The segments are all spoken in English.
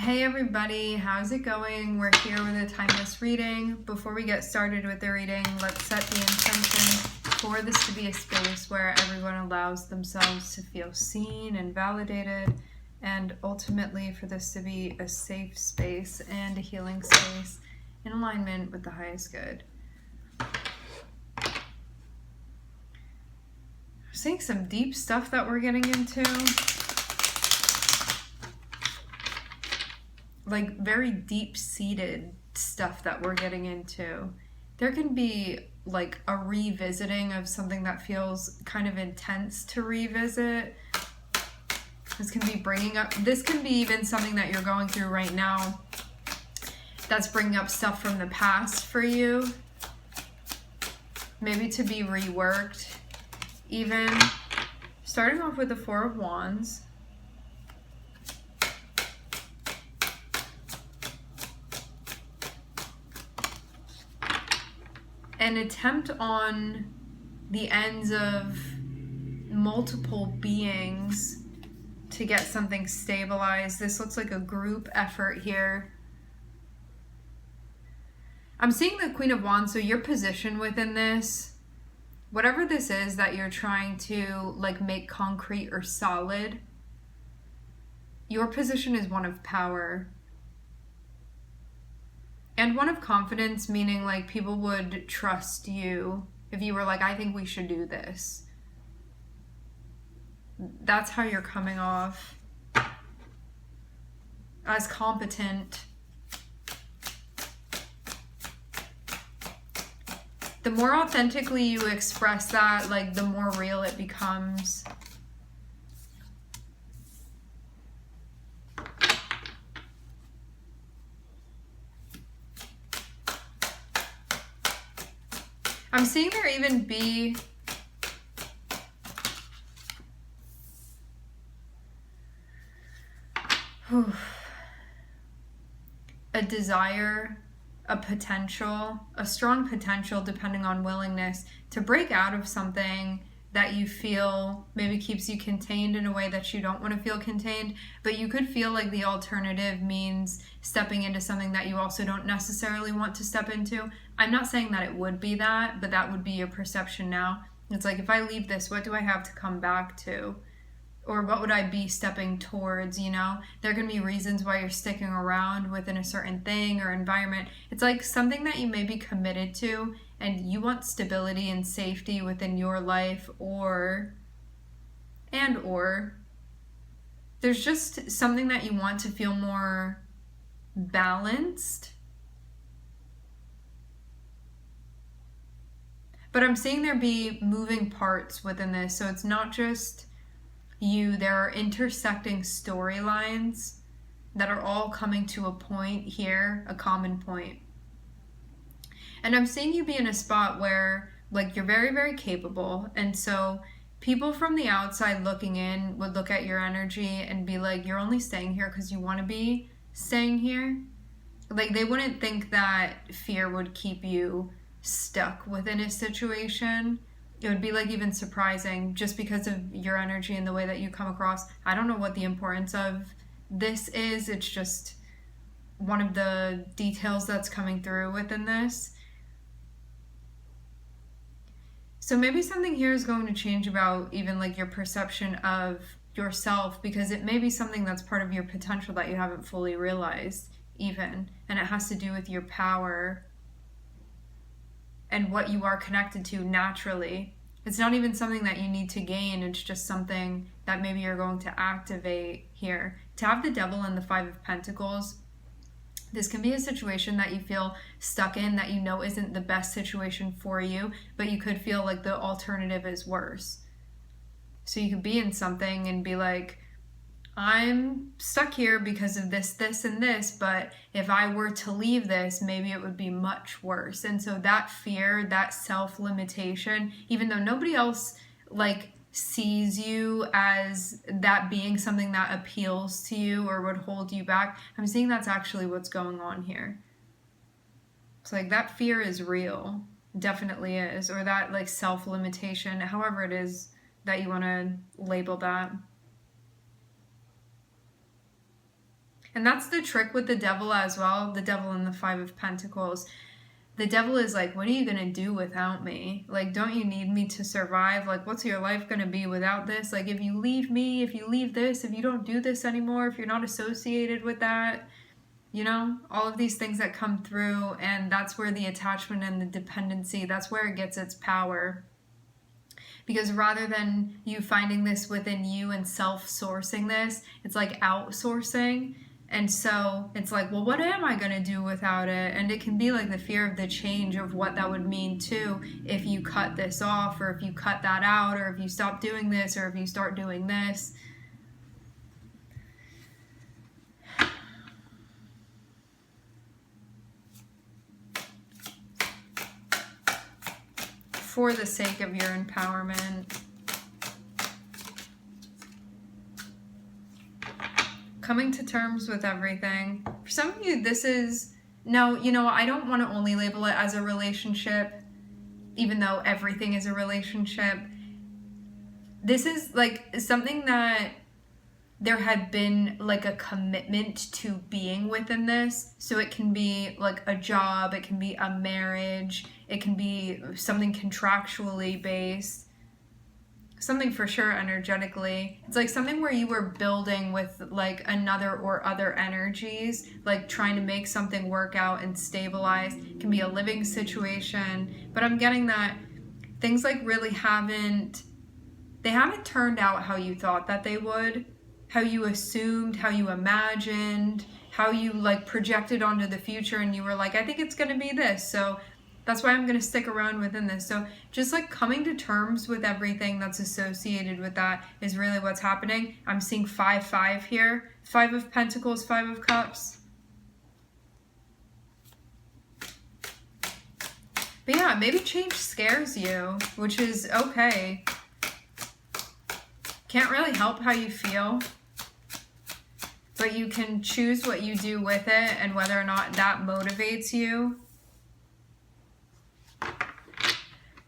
Hey everybody, how's it going? We're here with a timeless reading. Before we get started with the reading, let's set the intention for this to be a space where everyone allows themselves to feel seen and validated, and ultimately for this to be a safe space and a healing space in alignment with the highest good. I'm seeing some deep stuff that we're getting into. Like very deep-seated stuff that we're getting into. There can be like a revisiting of something that feels kind of intense to revisit. This can be even something that you're going through right now that's bringing up stuff from the past for you. Maybe to be reworked. Even starting off with the Four of Wands. An attempt on the ends of multiple beings to get something stabilized. This looks like a group effort here. I'm seeing the Queen of Wands, so your position within this, whatever this is that you're trying to like make concrete or solid, your position is one of power. And one of confidence, meaning like people would trust you if you were like, I think we should do this. That's how you're coming off. As competent. The more authentically you express that, like the more real it becomes. I'm seeing there even be a desire, a potential, a strong potential, depending on willingness, to break out of something that you feel maybe keeps you contained in a way that you don't want to feel contained, but you could feel like the alternative means stepping into something that you also don't necessarily want to step into. I'm not saying that it would be that, but that would be your perception now. It's like, if I leave this, what do I have to come back to? Or what would I be stepping towards, you know? There can be reasons why you're sticking around within a certain thing or environment. It's like something that you may be committed to and you want stability and safety within your life, or there's just something that you want to feel more balanced. But I'm seeing there be moving parts within this, so it's not just you. There are intersecting storylines that are all coming to a point here, a common point. And I'm seeing you be in a spot where like you're very, very capable, and so people from the outside looking in would look at your energy and be like, you're only staying here because you want to be staying here. Like they wouldn't think that fear would keep you stuck within a situation. It would be like even surprising just because of your energy and the way that you come across. I don't know what the importance of this is. It's just one of the details that's coming through within this. So maybe something here is going to change about even like your perception of yourself, because it may be something that's part of your potential that you haven't fully realized even, and it has to do with your power and what you are connected to naturally. It's not even something that you need to gain, it's just something that maybe you're going to activate here. To have the Devil and the Five of Pentacles, this can be a situation that you feel stuck in, that you know isn't the best situation for you, but you could feel like the alternative is worse. So you could be in something and be like, I'm stuck here because of this, this, and this, but if I were to leave this, maybe it would be much worse. And so that fear, that self-limitation, even though nobody else like sees you as that being something that appeals to you or would hold you back, I'm seeing that's actually what's going on here. It's like that fear is real, definitely is, or that like self-limitation, however it is that you want to label that. And that's the trick with the devil as well. The devil and the Five of Pentacles. The devil is like, what are you going to do without me? Like, don't you need me to survive? Like, what's your life going to be without this? Like, if you leave me, if you leave this, if you don't do this anymore, if you're not associated with that, you know, all of these things that come through. And that's where the attachment and the dependency, that's where it gets its power. Because rather than you finding this within you and self-sourcing this, it's like outsourcing. And so it's like, well, what am I going to do without it? And it can be like the fear of the change of what that would mean too if you cut this off, or if you cut that out, or if you stop doing this, or if you start doing this. For the sake of your empowerment. Coming to terms with everything. For some of you, this is, no, you know, I don't want to only label it as a relationship, even though everything is a relationship. This is like something that there had been like a commitment to being within this. So it can be like a job, it can be a marriage, it can be something contractually based. Something for sure energetically. It's like something where you were building with like another or other energies, like trying to make something work out and stabilize. It can be a living situation, but I'm getting that things like really haven't turned out how you thought that they would, how you assumed, how you imagined, how you like projected onto the future, and you were like, I think it's going to be this. So that's why I'm going to stick around within this. So just like coming to terms with everything that's associated with that is really what's happening. I'm seeing 5-5 here. 5 of Pentacles, 5 of Cups. But yeah, maybe change scares you, which is okay. Can't really help how you feel. But you can choose what you do with it and whether or not that motivates you.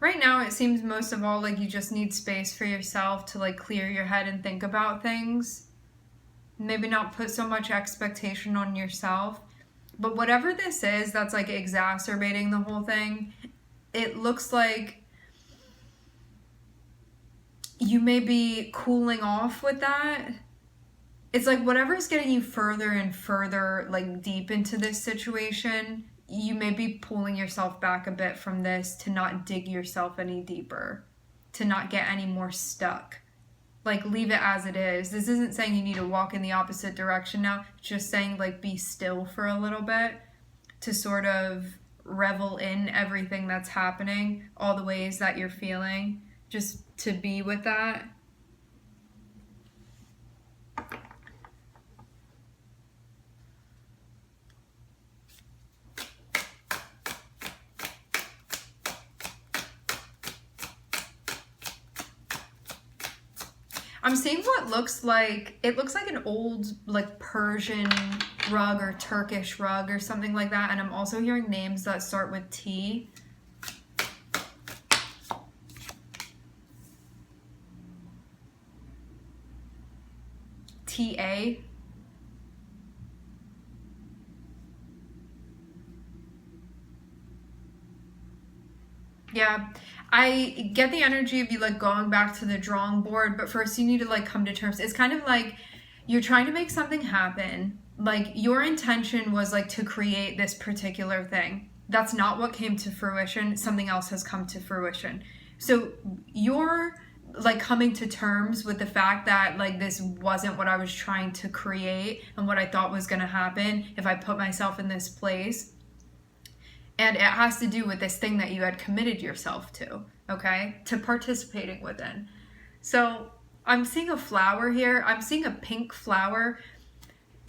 Right now, it seems most of all like you just need space for yourself to like clear your head and think about things. Maybe not put so much expectation on yourself. But whatever this is that's like exacerbating the whole thing, it looks like you may be cooling off with that. It's like whatever's getting you further and further like deep into this situation, you may be pulling yourself back a bit from this to not dig yourself any deeper, to not get any more stuck. Like, leave it as it is. This isn't saying you need to walk in the opposite direction now. It's just saying, like, be still for a little bit to sort of revel in everything that's happening, all the ways that you're feeling, just to be with that. I'm seeing what looks like, it looks like an old like Persian rug or Turkish rug or something like that. And I'm also hearing names that start with T. T-A. Yeah, I get the energy of you like going back to the drawing board, but first you need to like come to terms. It's kind of like you're trying to make something happen. Like your intention was like to create this particular thing. That's not what came to fruition. Something else has come to fruition. So you're like coming to terms with the fact that like this wasn't what I was trying to create and what I thought was going to happen if I put myself in this place. And it has to do with this thing that you had committed yourself to, okay? To participating within. So I'm seeing a flower here. I'm seeing a pink flower.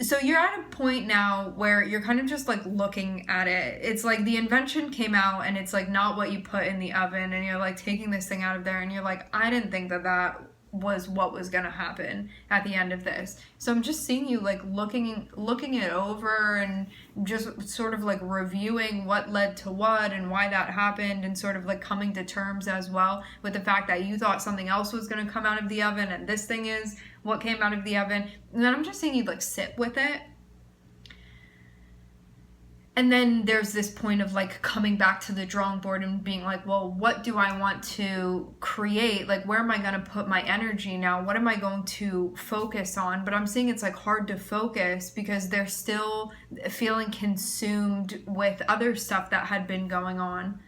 So you're at a point now where you're kind of just like looking at it. It's like the invention came out and it's like not what you put in the oven, and you're like taking this thing out of there and you're like, I didn't think that that was what was going to happen at the end of this. So I'm just seeing you like looking it over and just sort of like reviewing what led to what and why that happened, and sort of like coming to terms as well with the fact that you thought something else was going to come out of the oven and this thing is what came out of the oven. And then I'm just seeing you like sit with it And then there's this point of like coming back to the drawing board and being like, well, what do I want to create? Like, where am I going to put my energy now? What am I going to focus on? But I'm seeing it's like hard to focus because they're still feeling consumed with other stuff that had been going on.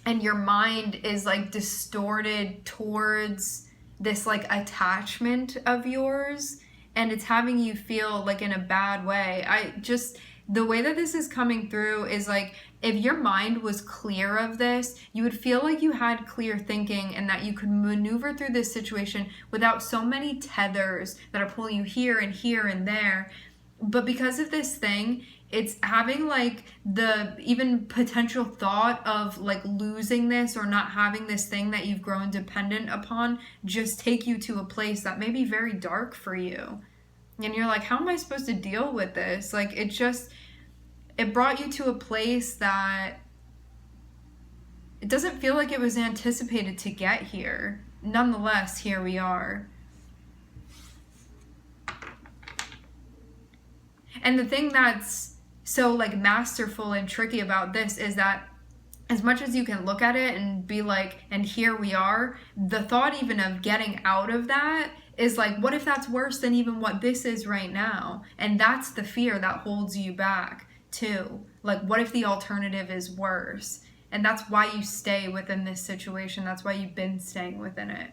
And your mind is like distorted towards this like attachment of yours, and it's having you feel like in a bad way. The way that this is coming through is like, if your mind was clear of this, you would feel like you had clear thinking and that you could maneuver through this situation without so many tethers that are pulling you here and here and there. But because of this thing, it's having like the even potential thought of like losing this or not having this thing that you've grown dependent upon just take you to a place that may be very dark for you. And you're like, how am I supposed to deal with this? Like, it brought you to a place that it doesn't feel like it was anticipated to get here. Nonetheless, here we are. And the thing that's so like masterful and tricky about this is that as much as you can look at it and be like, and here we are, the thought even of getting out of that is like, what if that's worse than even what this is right now? And that's the fear that holds you back too. Like, what if the alternative is worse? And that's why you stay within this situation. That's why you've been staying within it.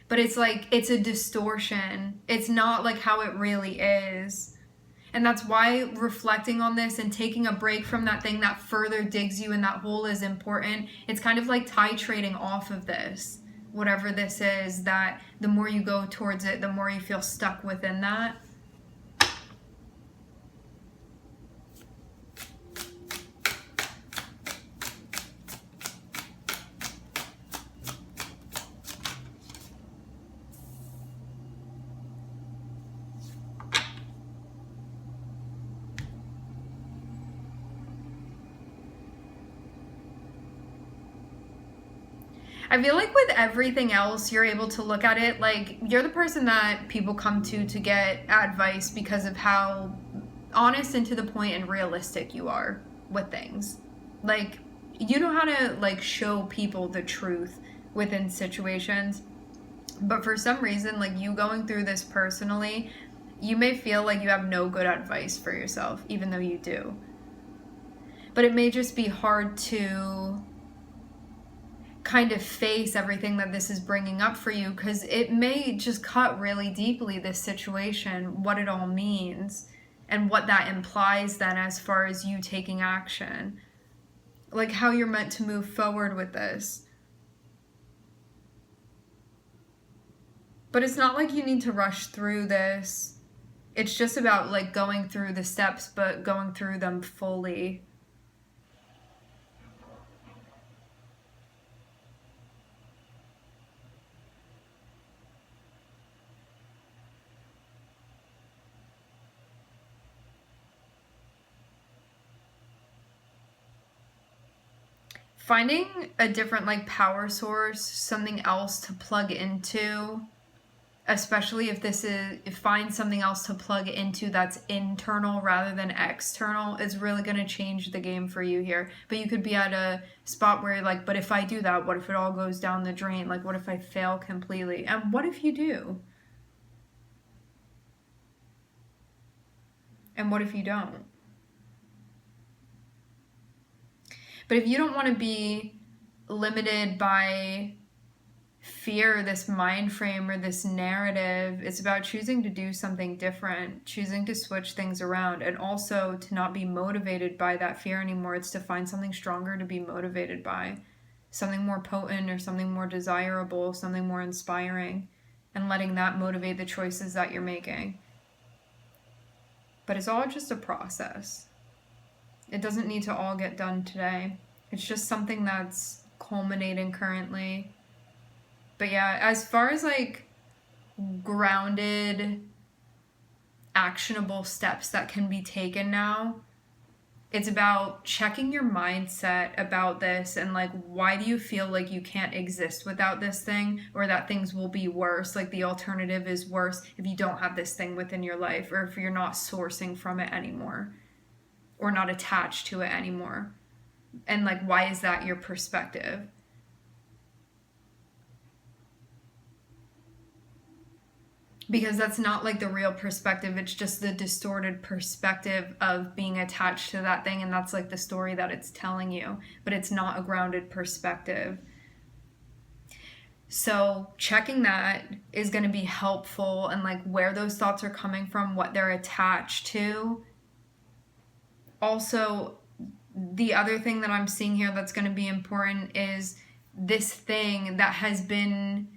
But it's like, it's a distortion. It's not like how it really is. And that's why reflecting on this and taking a break from that thing that further digs you in that hole is important. It's kind of like titrating off of this, whatever this is, that the more you go towards it, the more you feel stuck within that. I feel like with everything else, you're able to look at it like you're the person that people come to get advice because of how honest and to the point and realistic you are with things. Like, you know how to like show people the truth within situations. But for some reason, like you going through this personally, you may feel like you have no good advice for yourself, even though you do. But it may just be hard to kind of face everything that this is bringing up for you, because it may just cut really deeply, this situation, what it all means and what that implies then as far as you taking action, like how you're meant to move forward with this. But it's not like you need to rush through this. It's just about like going through the steps, but going through them fully. Finding a different like power source, something else to plug into, especially if find something else to plug into that's internal rather than external, is really going to change the game for you here. But you could be at a spot where you're like, but if I do that, what if it all goes down the drain? Like, what if I fail completely? And what if you do? And what if you don't? But if you don't want to be limited by fear, this mind frame or this narrative, it's about choosing to do something different, choosing to switch things around, and also to not be motivated by that fear anymore. It's to find something stronger to be motivated by, something more potent or something more desirable, something more inspiring, and letting that motivate the choices that you're making. But it's all just a process. It doesn't need to all get done today. It's just something that's culminating currently. But yeah, as far as like grounded, actionable steps that can be taken now, It's about checking your mindset about this and like, why do you feel like you can't exist without this thing, or that things will be worse? Like the alternative is worse if you don't have this thing within your life, or if you're not sourcing from it anymore or not attached to it anymore. And like, why is that your perspective? Because that's not like the real perspective. It's just the distorted perspective of being attached to that thing, and that's like the story that it's telling you, but it's not a grounded perspective. So checking that is going to be helpful, and like where those thoughts are coming from, what they're attached to. Also, the other thing that I'm seeing here that's going to be important is this thing that has been,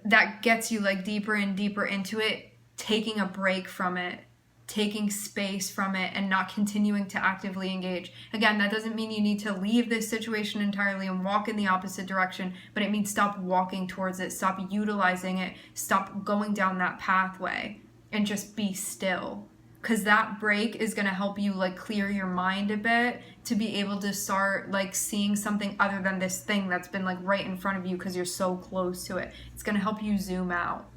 that gets you like deeper and deeper into it, taking a break from it, taking space from it, and not continuing to actively engage. Again, that doesn't mean you need to leave this situation entirely and walk in the opposite direction, but it means stop walking towards it, stop utilizing it, stop going down that pathway, and just be still. Because that break is going to help you like clear your mind a bit to be able to start like seeing something other than this thing that's been like right in front of you because you're so close to it. It's going to help you zoom out.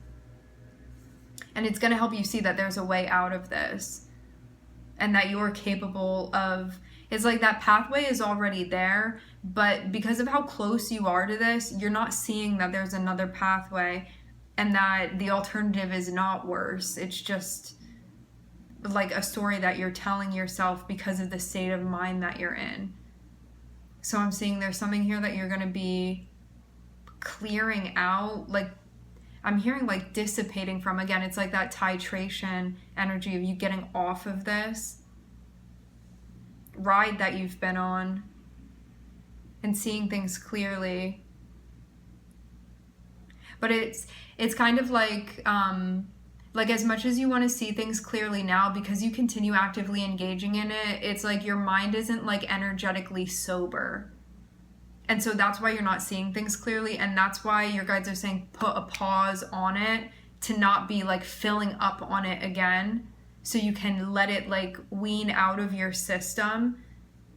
And it's going to help you see that there's a way out of this, and that you're capable of, it's like that pathway is already there, but because of how close you are to this, you're not seeing that there's another pathway, and that the alternative is not worse. It's just like a story that you're telling yourself because of the state of mind that you're in. So I'm seeing there's something here that you're going to be clearing out, like I'm hearing like dissipating from. Again, it's like that titration energy of you getting off of this ride that you've been on and seeing things clearly. But it's kind of like as much as you want to see things clearly now, because you continue actively engaging in it, it's like your mind isn't like energetically sober. And so that's why you're not seeing things clearly, and that's why your guides are saying put a pause on it, to not be like filling up on it again, so you can let it like wean out of your system.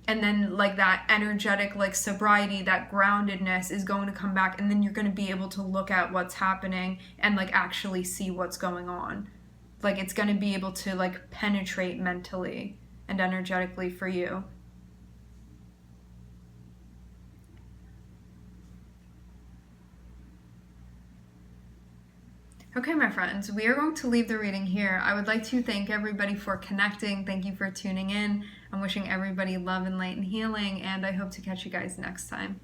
And then like that energetic like sobriety, that groundedness is going to come back, and then you're going to be able to look at what's happening and like actually see what's going on. Like it's going to be able to like penetrate mentally and energetically for you. Okay, my friends, we are going to leave the reading here. I would like to thank everybody for connecting. Thank you for tuning in. I'm wishing everybody love and light and healing, and I hope to catch you guys next time.